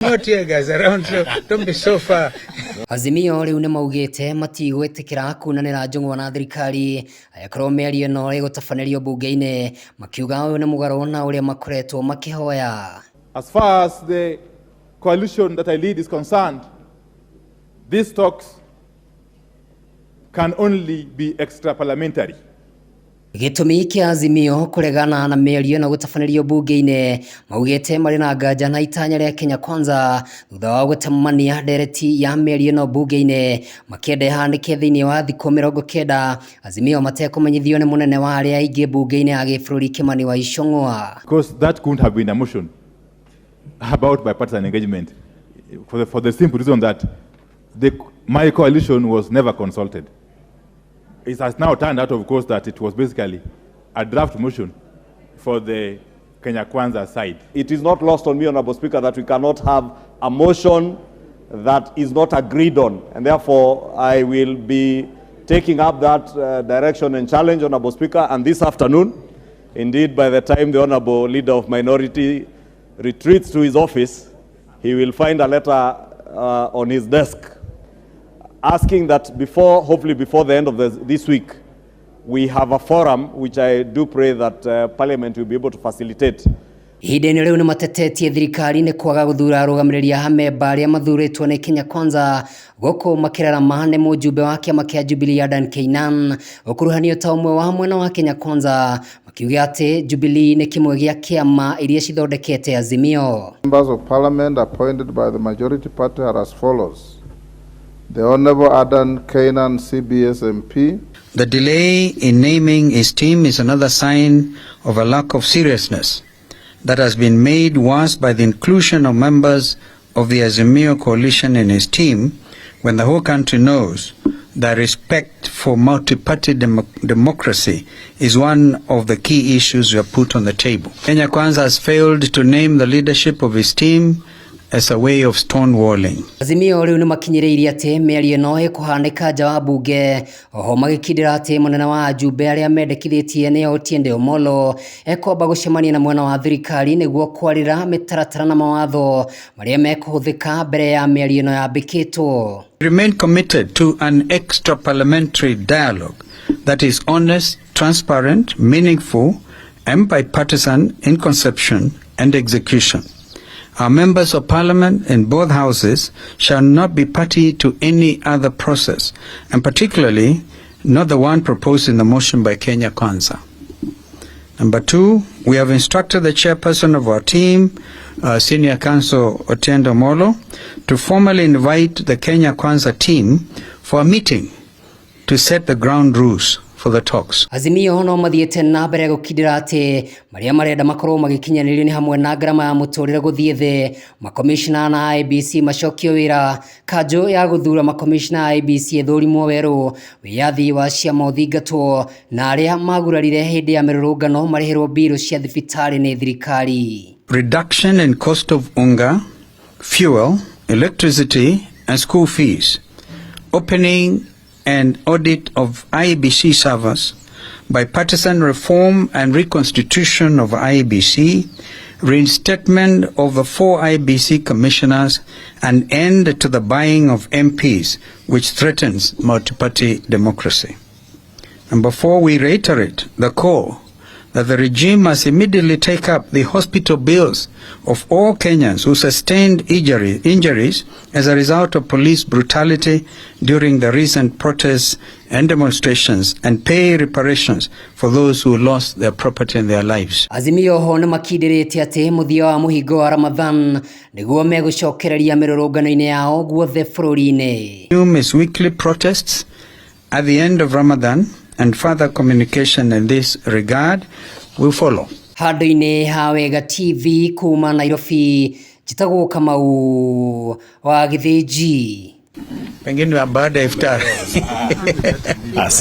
No tear gas around, so don't be so far. Azimio riu nimaugite matigwitikira kunanira njung'wa na thirikari ayakorwo mĩario no ĩgũtabanĩrio bunge-inĩ makiuga uyu ni mũgarũ na uria makoretwo makihoya. As far as the coalition that I lead is concerned, these talks can only be extra parliamentary. Gitumi kia Azimio kuregana na mĩario na gũtabanĩrio bunge-inĩ maugite marĩ na nganja na itanya rĩa Kenya Kwanza thutha wa gũtemania ndereti ya mĩario no bunge-inĩ makĩenda ihanĩke thĩinĩ wa thikũ 90 Azimio matekũmenyithio nĩ mũnene wa arĩa aingĩ bunge-inĩ ya gĩbũrũri Kimani wa Ichung'wa. Because that couldn't have been a motion about bipartisan engagement for the simple reason that my coalition was never consulted. It has now turned out, of course, that it was basically a draft motion for the Kenya Kwanza side. It is not lost on me, Honorable Speaker, that we cannot have a motion that is not agreed on. And therefore, I will be taking up that direction and challenge, Honorable Speaker. And this afternoon, indeed, by the time the Honorable Leader of Minority retreats to his office, he will find a letter on his desk asking that hopefully before the end of this week, we have a forum which I do pray that Parliament will be able to facilitate. Ihinda-inĩ rĩu nĩ matetetie thirikari nĩ kwaga gũthura arũgamĩrĩri a memba arĩa mathurĩtwo nĩ Kenya Kwanza gũkũ makĩrarama nĩ mũjumbe wa kĩama kĩa Jubilee Adan Keynan ũkuruhanio ta ũmwe wa mwena wa Kenya Kwanza makiuga atĩ Jubilee nĩ kĩmwe gĩa kĩama iria cithondekete Azimio. Members of Parliament appointed by the majority party are as follows. The Honorable Adan Keynan, CBS MP. The delay in naming his team is another sign of a lack of seriousness that has been made worse by the inclusion of members of the Azimio coalition in his team when the whole country knows that respect for multi-party democracy is one of the key issues we have put on the table. Kenya Kwanza has failed to name the leadership of his team as a way of stonewalling. Azimio riu ni makinyiriirie ati mĩario no ĩkũhanĩka nja wa bunge oho magĩkindĩra ati mũnene wa ajumbe arĩa mendekithĩtie nĩ Otiende Omolo ekwamba gũcemania na mwena wa thirikari nĩguo kwarĩra mĩtaratara na mawatho marĩa mekũhũthĩka mbere ya mĩario no yambĩkĩtwo. Remain committed to an extra parliamentary dialogue that is honest, transparent, meaningful, and bipartisan in conception and execution. Our members of Parliament in both houses shall not be party to any other process, and particularly not the one proposed in the motion by Kenya Kwanza. Number 2, we have instructed the chairperson of our team, Senior Counsel Otiende Omolo, to formally invite the Kenya Kwanza team for a meeting to set the ground rules for the talks. Azimio no mathiĩte na mbere gũkindĩra atĩ marĩa marenda makorwo magĩkinyanĩrio nĩ hamwe na ngarama ya mũtũrĩre gũthiĩ thĩ, makomishina na IEBC macokio wĩra, kanjũ ya gũthura makomishina a IEBC ĩthũrimwo werũ, wĩyathi wa ciama ũthingatwo na arĩa magurarire hĩndĩ ya mĩrũrũngano marĩhĩrwo mbirũ cia thibitarĩ nĩ thirikari. Reduction in cost of unga, fuel, electricity and school fees. Opening and audit of IEBC servers, bipartisan reform and reconstitution of IEBC, reinstatement of the 4 IEBC commissioners, and end to the buying of MPs, which threatens multi-party democracy. Number 4, we reiterate the call that the regime must immediately take up the hospital bills of all Kenyans who sustained injuries as a result of police brutality during the recent protests and demonstrations and pay reparations for those who lost their property and their lives. Azimio ho nĩ makindĩrĩte atĩ mũthia wa mũhingo wa Ramadhan nĩguo megũcokereria mĩrũrũngano-inĩ yao guothe bũrũri-inĩ. Is weekly protests at the end of Ramadan, and further communication in this regard will follow. Handũ-inĩ ha Wega TV kuma Nairobi, njĩtagwo Kamau wa Gĩthĩnji. Pengine baada ya iftar.